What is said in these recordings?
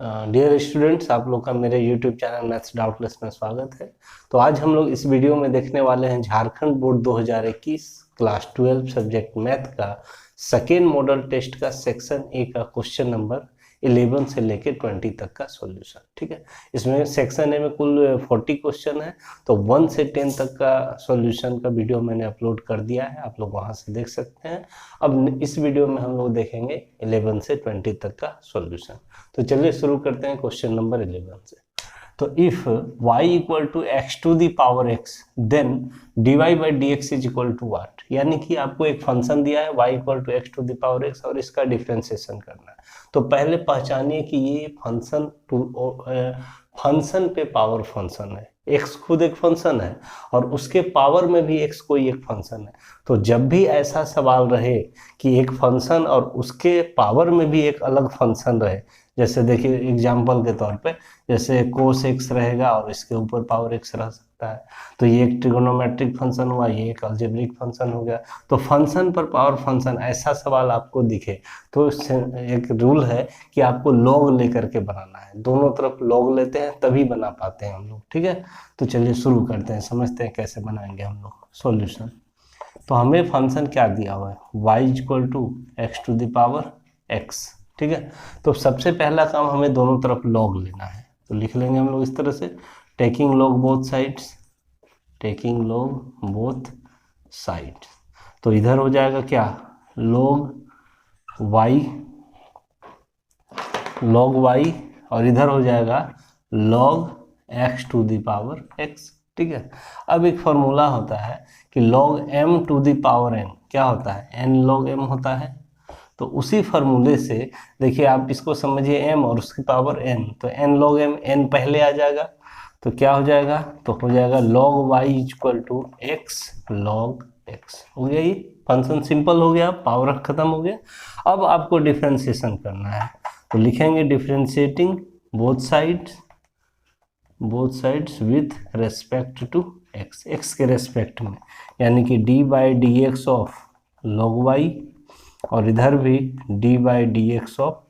Dear students, आप लोग का मेरे यूट्यूब चैनल मैथ्स डाउटलेस में स्वागत है। तो आज हम लोग इस वीडियो में देखने वाले हैं Jharkhand board 2021 class 12 subject math का सेकेंड मॉडल टेस्ट का सेक्शन ए का क्वेश्चन नंबर 11 से लेकर 20 तक का सॉल्यूशन। ठीक है, इसमें सेक्शन ए में कुल 40 क्वेश्चन है, तो 1 से 10 तक का सॉल्यूशन का वीडियो मैंने अपलोड कर दिया है, आप लोग वहां से देख सकते हैं। अब इस वीडियो में हम लोग देखेंगे 11 से 20 तक का सॉल्यूशन। तो चलिए शुरू करते हैं क्वेश्चन नंबर 11 से। तो if y equal to x to the power x then dy by d x is equal to what, यानी कि आपको एक फंक्शन दिया है y equal to x to the power x और इसका डिफ्रेंसिएशन करना है। तो पहले पहचानिए कि ये फंक्शन पे पावर फंक्शन है, x खुद एक फंक्शन है और उसके पावर में भी x कोई एक फंक्शन है। तो जब भी ऐसा सवाल रहे कि एक फंक्शन और उसके पावर में भी एक अलग फंक्शन रहे, जैसे देखिए एग्जाम्पल के तौर पे जैसे कोस एक्स रहेगा और इसके ऊपर पावर एक्स रह सकता है, तो ये एक ट्रिगोनोमेट्रिक फंक्शन हुआ, ये एक अलजेब्रिक फंक्शन हो गया। तो फंक्शन पर पावर फंक्शन ऐसा सवाल आपको दिखे तो एक रूल है कि आपको लॉग लेकर के बनाना है, दोनों तरफ लॉग लेते हैं तभी बना पाते हैं हम लोग। ठीक है, तो चलिए शुरू करते हैं, समझते हैं कैसे बनाएंगे हम लोग सॉल्यूशन। तो हमें फंक्शन क्या दिया हुआ है, y equal to x to the power x। ठीक है, तो सबसे पहला काम हमें दोनों तरफ लॉग लेना है, तो लिख लेंगे हम लोग इस तरह से, taking log both sides, taking log both sides. तो इधर हो जाएगा क्या, log y और इधर हो जाएगा log x to the power x। ठीक है, अब एक फॉर्मूला होता है कि log m to the power n क्या होता है, n log m होता है। तो उसी फॉर्मूले से देखिए, आप इसको समझिए m और उसकी पावर n, तो n log m, n पहले आ जाएगा तो क्या हो जाएगा, तो हो जाएगा log y equal to x log x। हो गया, ये फंक्शन सिंपल हो गया, पावर खत्म हो गया। अब आपको डिफरेंशिएशन करना है, तो लिखेंगे differentiating both sides with respect to x, x के रेस्पेक्ट में, यानी कि d by d x of log y और इधर भी d by d x of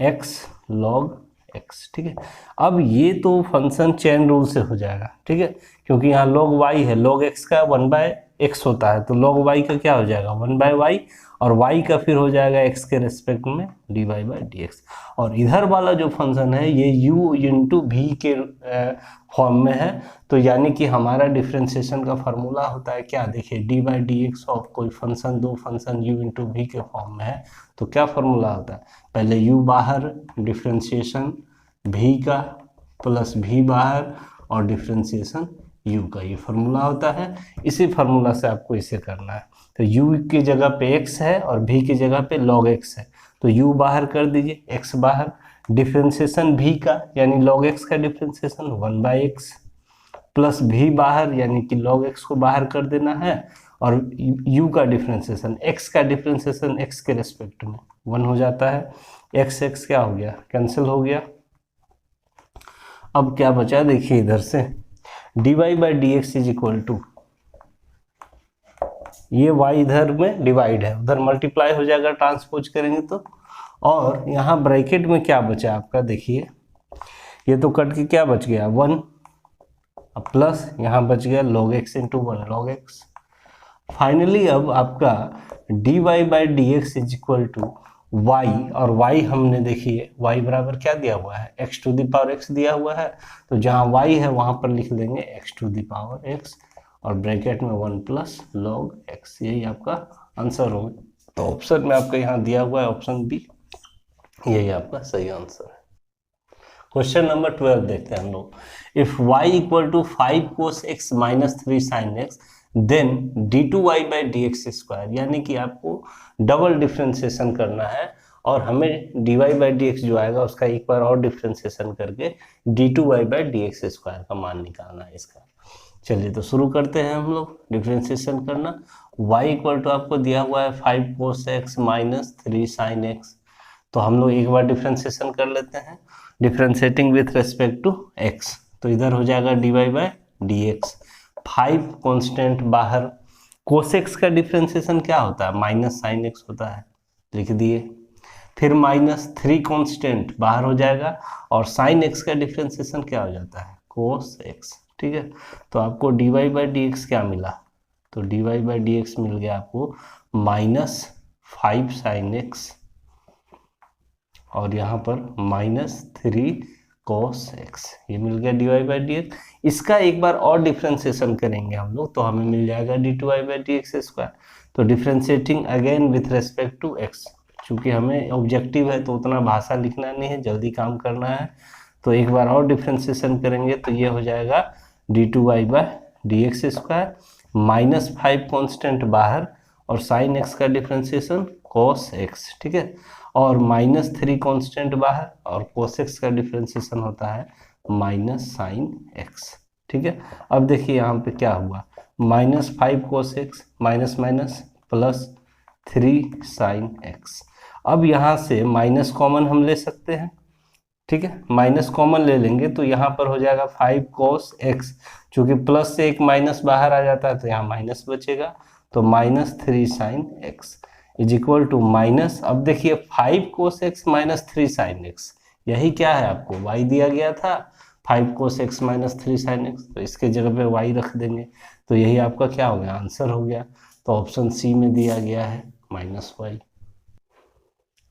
x log x। ठीक है, अब ये तो फंक्शन चेन रूल से हो जाएगा। ठीक है, क्योंकि यहाँ log y है, log x का 1 बाय x होता है, तो log y का क्या हो जाएगा 1 बाय y, और y का फिर हो जाएगा x के रेस्पेक्ट में dy बाई डी एक्स। और इधर वाला जो फंक्शन है ये u इंटू v के फॉर्म में है, तो यानी कि हमारा डिफ्रेंशिएशन का फार्मूला होता है क्या, देखिए d by d x of कोई फंक्शन, दो फंक्शन u इंटू v के फॉर्म में है, तो क्या फार्मूला होता है, पहले u बाहर, डिफ्रेंशिएशन v का प्लस v बाहर और डिफ्रेंशिएशन u का, ये फार्मूला होता है। इसी फार्मूला से आपको इसे करना है, तो u की जगह पे x है और v की जगह पे log x है, तो u बाहर कर दीजिए, x बाहर, डिफ्रेंशिएशन v का यानी log x का differentiation 1 by x plus v बाहर यानी कि log x को बाहर कर देना है, और u का डिफ्रेंशिएशन, x का डिफ्रेंशिएशन x के रेस्पेक्ट में 1 हो जाता है, x x क्या हो गया, कैंसिल हो गया। अब क्या बचा, देखिए इधर से dy by d x is equal to, ये y इधर में डिवाइड है, उधर मल्टीप्लाई हो जाएगा ट्रांसपोज करेंगे तो, और यहाँ ब्रैकेट में क्या बचा आपका, देखिए ये तो कट के क्या बच गया 1, अब प्लस यहाँ बच गया log x into 1 log x। Finally अब आपका dy by d x is equal to y, और y हमने देखिए y बराबर क्या दिया हुआ है, x to the power x दिया हुआ है, तो जहाँ y है वहाँ पर लिख देंगे x to the power x और ब्रैकेट में 1 प्लस log x, यही आपका आंसर होगा। तो ऑप्शन में आपका यहाँ दिया हुआ है ऑप्शन बी, यही आपका सही आंसर है। क्वेश्चन नंबर 12 देखते हैं हम लोग। If y equal to 5 cos x minus 3 sin x then d2y by d x square, यानी कि आपको डबल डिफ्रेंशिएशन करना है और हमें dy बाई डी एक्स जो आएगा उसका एक बार और डिफ्रेंशिएशन करके d2y by d x square का मान निकालना है इसका। चलिए तो शुरू करते हैं हम लोग डिफ्रेंशिएशन करना। y इक्वल टू आपको दिया हुआ है 5 cos x minus 3 sin x, तो हम लोग एक बार डिफ्रेंशिएशन कर लेते हैं, differentiating with respect to x, तो इधर हो जाएगा dy by d x, 5 constant बाहर, कोस एक्स का डिफ्रेंशिएशन क्या होता है माइनस साइन एक्स होता है, लिख दिए, फिर -3 कांस्टेंट बाहर हो जाएगा और साइन एक्स का डिफ्रेंसिएशन क्या हो जाता है, कोस एक्स। ठीक है, तो आपको dy बाई डी एक्स क्या मिला, तो dy बाई डी एक्स मिल गया आपको -5 साइन एक्स और यहाँ पर -3 cos x, ये मिल गया dy बाई डी एक्स। इसका एक बार और डिफ्रेंसिएशन करेंगे हम लोग तो हमें मिल जाएगा d2y by d x square. तो differentiating again with respect to x, चूँकि हमें ऑब्जेक्टिव है तो उतना भाषा लिखना नहीं है, जल्दी काम करना है। तो एक बार और डिफ्रेंसिएशन करेंगे तो ये हो जाएगा d2y by d x square, -5 constant बाहर और साइन x का डिफ्रेंसिएशन cos x। ठीक है, और -3 कांस्टेंट बाहर और cos x का डिफ्रेंसिएशन होता है -sin x। ठीक है, अब देखिए यहाँ पे क्या हुआ, -5 cos x minus minus +3 sin x। अब यहाँ से माइनस कॉमन हम ले सकते हैं। ठीक है, माइनस कॉमन ले लेंगे तो यहाँ पर हो जाएगा 5 cos x, चूँकि प्लस से एक माइनस बाहर आ जाता है तो यहाँ माइनस बचेगा, तो -3 sin x is equal to minus, अब देखिए 5 cos x -3 sin x, यही क्या है आपको y दिया गया था 5 cos x -3 sin x, तो इसके जगह पे y रख देंगे तो यही आपका क्या हो गया, आंसर हो गया। तो ऑप्शन सी में दिया गया है -y।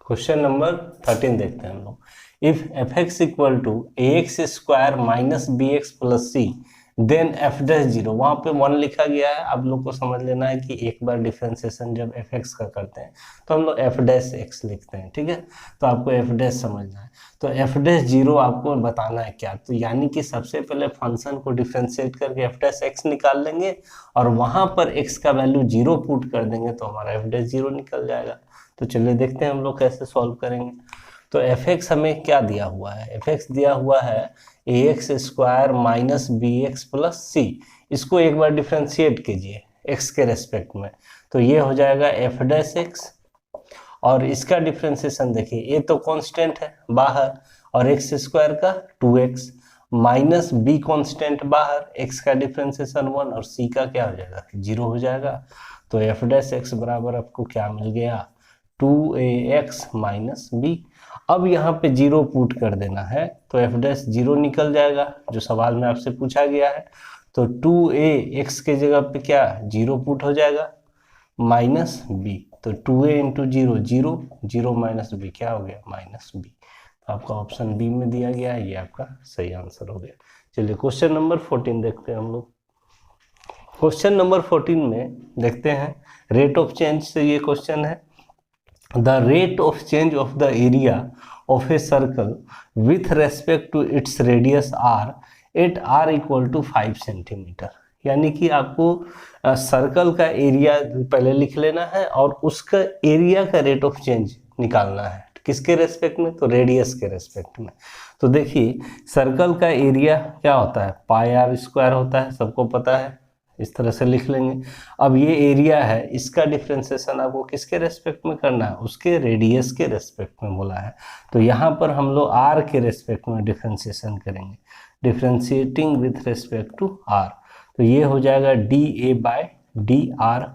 क्वेश्चन नंबर 13 देखते हैं हम लोग। If fx equal to ax square minus bx plus c then f dash 0, वहाँ पे 1 लिखा गया है। आप लोग को समझ लेना है कि एक बार डिफरेंशिएशन जब fx का करते हैं तो हम लोग f डैश x लिखते हैं। ठीक है, तो आपको f डैश समझना है। तो f डैश 0 आपको बताना है क्या, तो यानी कि सबसे पहले फंक्शन को डिफरेंशिएट करके f डैश x निकाल लेंगे और वहाँ पर x का वैल्यू 0 पुट कर देंगे तो हमारा f डैश 0 निकल जाएगा। तो चलिए देखते हैं हम लोग कैसे सॉल्व करेंगे। तो fx हमें क्या दिया हुआ है, fx दिया हुआ है ax square minus bx plus c, इसको एक बार डिफ्रेंशिएट कीजिए x के रेस्पेक्ट में, तो ये हो जाएगा f डैश x और इसका डिफ्रेंशिएशन देखिए, ये तो कांस्टेंट है बाहर और x स्क्वायर का 2x माइनस b कांस्टेंट बाहर, x का डिफ्रेंशिएशन 1 और c का क्या हो जाएगा 0 हो जाएगा। तो f डैश x बराबर आपको क्या मिल गया 2ax माइनस b। अब यहाँ पे 0 पुट कर देना है तो f डैश 0 निकल जाएगा जो सवाल में आपसे पूछा गया है। तो 2ax के जगह पे क्या 0 पुट हो जाएगा माइनस b, तो 2a इंटू 0 0 0 माइनस b क्या हो गया माइनस b। आपका ऑप्शन बी में दिया गया है, ये आपका सही आंसर हो गया। चलिए क्वेश्चन नंबर 14 देखते हैं हम लोग। क्वेश्चन नंबर 14 में देखते हैं रेट ऑफ चेंज से ये क्वेश्चन है। The rate of change of the area of a circle with respect to its radius r at r equal to 5 centimetre, यानी कि आपको सर्कल का एरिया पहले लिख लेना है और उसका एरिया का रेट ऑफ चेंज निकालना है। किसके रेस्पेक्ट में, तो रेडियस के रेस्पेक्ट में। तो देखिए सर्कल का एरिया क्या होता है पाई आर स्क्वायर होता है, सबको पता है, इस तरह से लिख लेंगे। अब ये एरिया है, इसका डिफरेंशिएशन आपको किसके रेस्पेक्ट में करना है, उसके रेडियस के रेस्पेक्ट में बोला है। तो यहाँ पर हम लोग आर के रेस्पेक्ट में डिफरेंशिएशन करेंगे, differentiating with respect to r. तो ये हो जाएगा d a by d r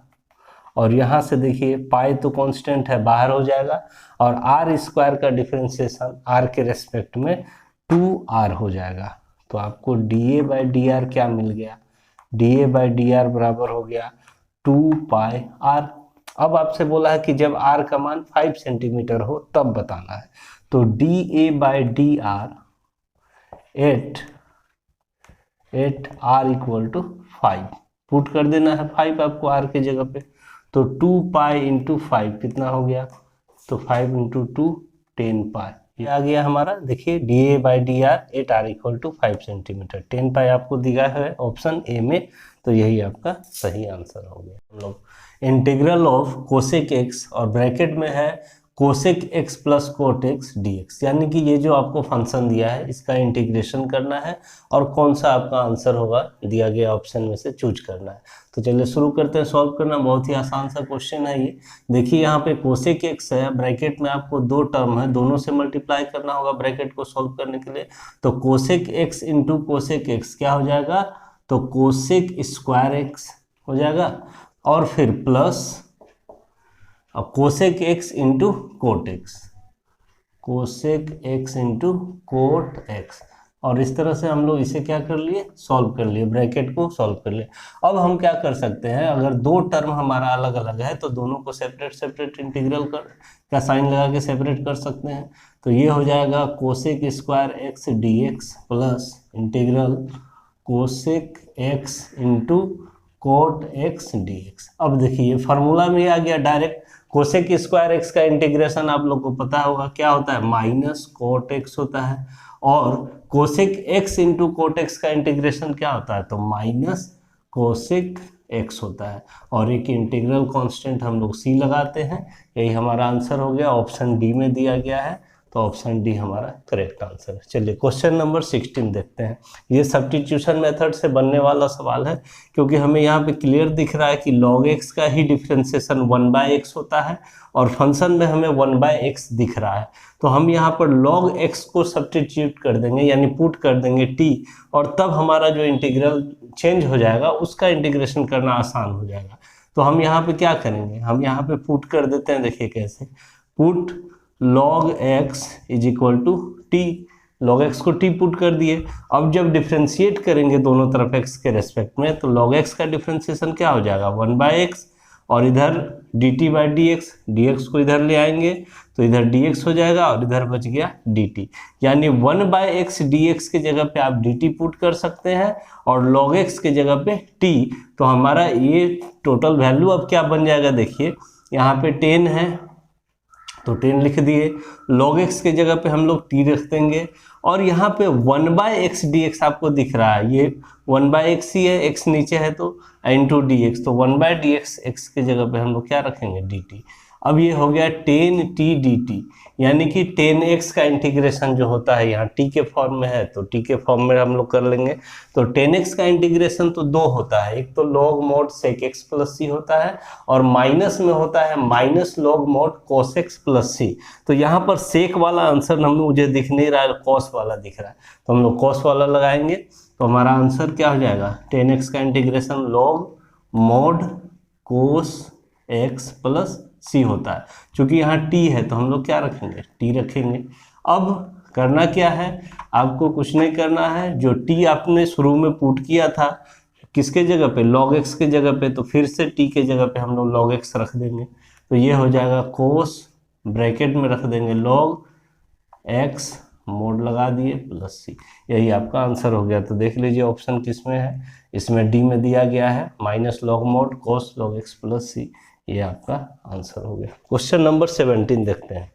और यहाँ से देखिए पाई तो कांस्टेंट है बाहर हो जाएगा और आर स्क्वायर का डिफरेंशिएशन आर के रेस्पेक्ट में 2r हो जाएगा। तो आपको D a by d are क्या मिल गया, D a by d are बराबर हो गया 2 पाई आर। अब आपसे बोला है कि जब आर का मान 5 सेंटीमीटर हो तब बताना है। तो d a by d r at r equal to 5 put कर देना है 5 आपको आर के जगह पे। तो 2 पाई इंटू 5 कितना हो गया, तो 5 इंटू 2 10 पाई, ये आ गया हमारा। देखिए d a by d r at r equal to 5 centimetre, 10 pi आपको दिया है ऑप्शन ए में, तो यही आपका सही आंसर हो गया। हम लोग इंटीग्रल ऑफ कोसेक एक्स और ब्रैकेट में है cosec x plus cot x D x, यानी कि ये जो आपको फंक्शन दिया है इसका इंटीग्रेशन करना है और कौन सा आपका आंसर होगा दिया गया ऑप्शन में से चूज करना है। तो चलिए शुरू करते हैं सॉल्व करना। बहुत ही आसान सा क्वेश्चन है ये। देखिए यहाँ पे कोसेक एक्स है, ब्रैकेट में आपको 2 टर्म है, दोनों से मल्टीप्लाई करना होगा ब्रैकेट को सॉल्व करने के लिए। तो cosec x into cosec x क्या हो जाएगा, तो कोसेक स्क्वायर एक्स हो जाएगा और फिर plus cosec x into cot x, cosec x into cot x, और इस तरह से हम लोग इसे क्या कर लिए, सॉल्व कर लिए, ब्रैकेट को सॉल्व कर लिए। अब हम क्या कर सकते हैं, अगर दो टर्म हमारा अलग अलग है तो दोनों को सेपरेट सेपरेट इंटीग्रल का साइन लगा के सेपरेट कर सकते हैं। तो ये हो जाएगा cosec square x D x plus integral cosec x into cot x D x. अब देखिए फार्मूला में आ गया डायरेक्ट, कोसेक स्क्वायर एक्स का इंटीग्रेशन आप लोग को पता होगा क्या होता है, माइनस कोट एक्स होता है, और cosec x into cot x का इंटीग्रेशन क्या होता है, तो माइनस कोसेक एक्स होता है, और एक इंटीग्रल कांस्टेंट हम लोग सी लगाते हैं। यही हमारा आंसर हो गया, ऑप्शन डी में दिया गया है, तो ऑप्शन डी हमारा करेक्ट आंसर है। चलिए क्वेश्चन नंबर 16 देखते हैं। ये सब्स्टिट्यूशन मेथड से बनने वाला सवाल है, क्योंकि हमें यहाँ पे क्लियर दिख रहा है कि log x का ही डिफ्रेंसिएशन 1/x होता है, और फंक्शन में हमें 1/x दिख रहा है। तो हम यहाँ पर log x को सब्स्टिट्यूट कर देंगे, यानी पुट कर देंगे t, और तब हमारा जो इंटीग्रल चेंज हो जाएगा उसका इंटीग्रेशन करना आसान हो जाएगा। तो हम यहाँ पे क्या करेंगे, हम यहाँ पे पुट कर देते हैं, देखिए कैसे, put log x is equal to t, log x को t पुट कर दिए। अब जब डिफ्रेंशिएट करेंगे दोनों तरफ x के रेस्पेक्ट में, तो log x का डिफ्रेंशिएशन क्या हो जाएगा, 1/x, और इधर dt बाई dx, dx को इधर ले आएंगे तो इधर dx हो जाएगा, और इधर बच गया dt, यानी 1/x dx के जगह पे आप dt पुट कर सकते हैं, और log x के जगह पे t। तो हमारा ये टोटल वैल्यू अब क्या बन जाएगा, देखिए यहाँ पे 10 है तो 10 लिख दिए, log x के जगह पे हम लोग t रख देंगे, और यहाँ पे 1/x dx आपको दिख रहा है, ये 1/x ही है, x नीचे है तो इंटू dx, तो 1/dx x के जगह पे हम लोग क्या रखेंगे, dt। अब ये हो गया 10t dt, यानी कि 10x का इंटीग्रेशन जो होता है यहाँ t के फॉर्म में है, तो t के फॉर्म में हम लोग कर लेंगे। तो 10x का इंटीग्रेशन तो दो होता है, एक तो log mod sec x plus c होता है, और माइनस में होता है minus log mod cos x plus c। तो यहाँ पर sec वाला आंसर हम मुझे दिख नहीं रहा है, cos वाला दिख रहा है, तो हम लोग cos वाला लगाएंगे, तो हमारा आंसर क्या हो जाएगा, 10x का integration log mod cos x plus c होता है। चूंकि यहाँ t है तो हम लोग क्या रखेंगे, t रखेंगे। अब करना क्या है, आपको कुछ नहीं करना है, जो t आपने शुरू में पुट किया था किसके जगह पे, log x के जगह पे, तो फिर से t के जगह पे हम लोग log x रख देंगे, तो ये हो जाएगा cos, ब्रैकेट में रख देंगे log x, मोड लगा दिए प्लस सी, यही आपका आंसर हो गया। तो देख लीजिए ऑप्शन किस में है, इसमें डी में दिया गया है, minus log mod cos log x plus c, ये आपका आंसर हो गया। क्वेश्चन नंबर 17 देखते हैं।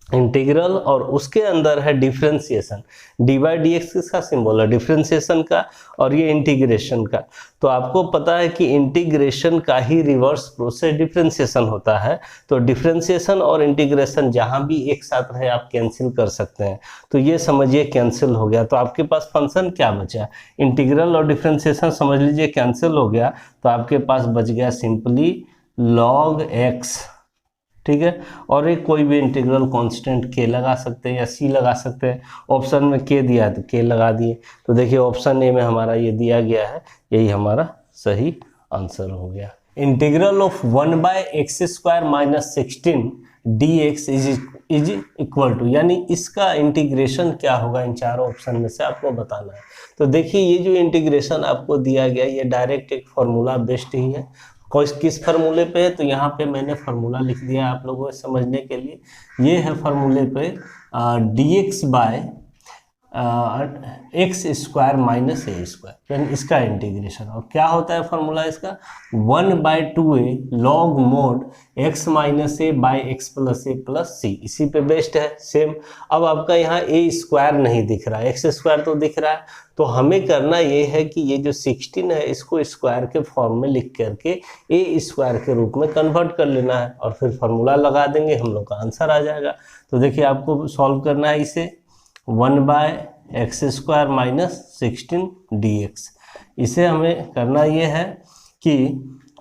इंटीग्रल और उसके अंदर है differentiation, D by d x किसका सिंबल है, डिफरेंशिएशन का, और ये इंटीग्रेशन का। तो आपको पता है कि इंटीग्रेशन का ही रिवर्स प्रोसेस डिफरेंशिएशन होता है, तो डिफरेंशिएशन और इंटीग्रेशन जहाँ भी एक साथ रहे आप कैंसिल कर सकते हैं। तो ये समझिए कैंसिल हो गया, तो आपके पास फंक्शन क्या बचा, इंटीग्रल और डिफरेंशिएशन समझ लीजिए कैंसिल हो गया, तो आपके पास बच गया सिंपली log x, ठीक है, और एक कोई भी इंटीग्रल कांस्टेंट k लगा सकते हैं या c लगा सकते हैं, ऑप्शन में k दिया है तो k लगा दिए। तो देखिए ऑप्शन ए में हमारा ये दिया गया है, यही हमारा सही आंसर हो गया। Integral of 1/x² minus 16 dx is equal to, यानी इसका इंटीग्रेशन क्या होगा, इन चारों ऑप्शन में से आपको बताना है। तो देखिए ये जो इंटीग्रेशन आपको दिया गया ये डायरेक्ट एक फॉर्मूला बेस्ड ही है, किस फार्मूले पे है, तो यहाँ पे मैंने फार्मूला लिख दिया आप लोगों को समझने के लिए। ये है फार्मूले पे dx bye x² minus a², यानी इसका इंटीग्रेशन, और क्या होता है फार्मूला इसका, 1/2a log mod x minus a by x plus a plus c, इसी पे बेस्ड है सेम। अब आपका यहाँ a² नहीं दिख रहा है, x² तो दिख रहा है, तो हमें करना ये है कि ये जो 16 है इसको स्क्वायर के फॉर्म में लिख करके a² के रूप में कन्वर्ट कर लेना है, और फिर फार्मूला लगा देंगे, हम लोग का आंसर आ जाएगा। तो देखिए आपको सॉल्व करना है इसे, 1/x² माइनस 16 dx, इसे हमें करना ये है कि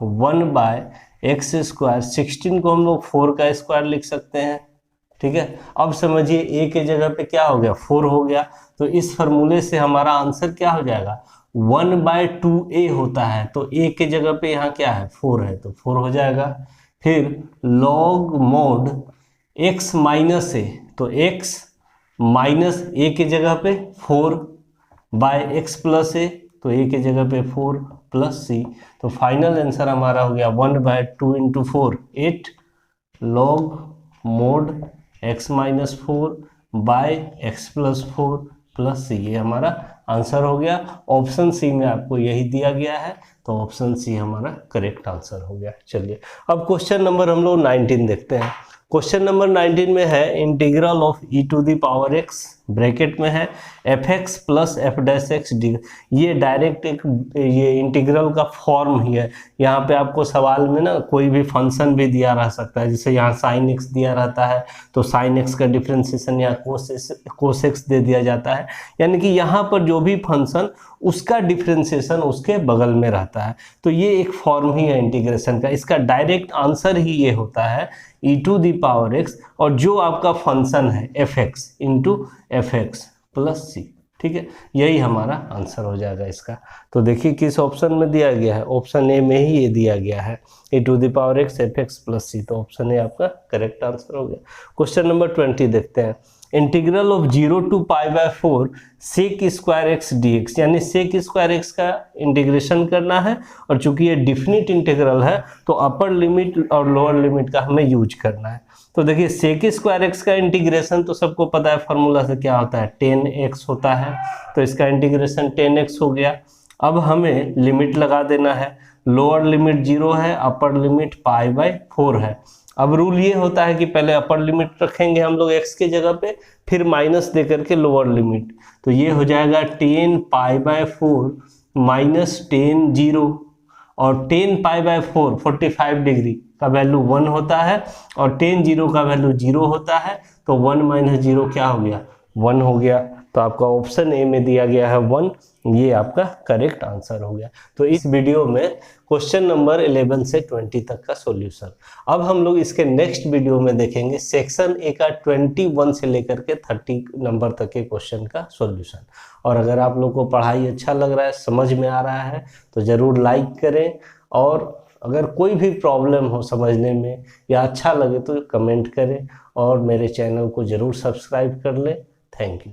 1/x², 16 को हम लोग 4 का स्क्वायर लिख सकते हैं, ठीक है। अब समझिए a के जगह पे क्या हो गया, 4 हो गया, तो इस फार्मूले से हमारा आंसर क्या हो जाएगा, 1/2a होता है, तो a के जगह पे यहाँ क्या है, 4 है, तो 4 हो जाएगा। फिर log mod x minus a, तो x माइनस ए की जगह पे 4 बाय एक्स प्लस ए, तो ए की जगह पे 4 प्लस सी, तो फाइनल आंसर हमारा हो गया 1/2 × 4 8 log mod x minus 4 by x plus 4 plus c, ये हमारा आंसर हो गया। ऑप्शन सी में आपको यही दिया गया है, तो ऑप्शन सी हमारा करेक्ट आंसर हो गया। चलिए अब क्वेश्चन नंबर हम लोग 19 देखते हैं। क्वेश्चन नंबर 19 में है इंटीग्रल ऑफ e⁻x ब्रैकेट में है fx प्लस f'(x) डी। ये डायरेक्ट एक ये इंटीग्रल का फॉर्म ही है। यहाँ पे आपको सवाल में ना कोई भी फंक्शन भी दिया रह सकता है, जैसे यहाँ sin x दिया रहता है तो sin x का डिफ्रेंसिएशन या cos x दे दिया जाता है, यानी कि यहाँ पर जो भी फंक्शन उसका डिफ्रेंसिएशन उसके बगल में रहता है। तो ये एक फॉर्म ही है इंटीग्रेशन का, इसका डायरेक्ट आंसर ही ये होता है e⁻x और जो आपका फंक्शन है fx इंटू fx प्लस सी, ठीक है, यही हमारा आंसर हो जाएगा इसका। तो देखिए किस ऑप्शन में दिया गया है, ऑप्शन ए में ही ये दिया गया है e⁻x fx प्लस सी, तो ऑप्शन ए आपका करेक्ट आंसर हो गया। क्वेश्चन नंबर 20 देखते हैं। Integral of 0 to π/4 sec² x dx, यानी sec² x का इंटीग्रेशन करना है और चूंकि ये डिफिनिट इंटीग्रल है तो अपर लिमिट और लोअर लिमिट का हमें यूज करना है। तो देखिए sec² x का इंटीग्रेशन तो सबको पता है फॉर्मूला से क्या होता है 10x होता है, तो इसका इंटीग्रेशन 10x हो गया। अब हमें लिमिट लगा देना है, लोअर लिमिट 0 है, अपर लिमिट π/4 है। अब रूल ये होता है कि पहले अपर लिमिट रखेंगे हम लोग x के जगह पे, फिर माइनस दे करके लोअर लिमिट, तो ये हो जाएगा 10 π/4 माइनस 10 0, और 10 π/4 45 डिग्री का वैल्यू 1 होता है और 10 0 का वैल्यू 0 होता है, तो 1 - 0 क्या हो गया 1 हो गया। तो आपका ऑप्शन ए में दिया गया है 1, ये आपका करेक्ट आंसर हो गया। तो इस वीडियो में क्वेश्चन नंबर 11 से 20 तक का सॉल्यूशन। अब हम लोग इसके नेक्स्ट वीडियो में देखेंगे सेक्शन ए का 21 से लेकर के 30 नंबर तक के क्वेश्चन का सॉल्यूशन। और अगर आप लोग को पढ़ाई अच्छा लग रहा है, समझ में आ रहा है, तो ज़रूर लाइक करें, और अगर कोई भी प्रॉब्लम हो समझने में या अच्छा लगे तो कमेंट करें, और मेरे चैनल को ज़रूर सब्सक्राइब कर लें। Thank you.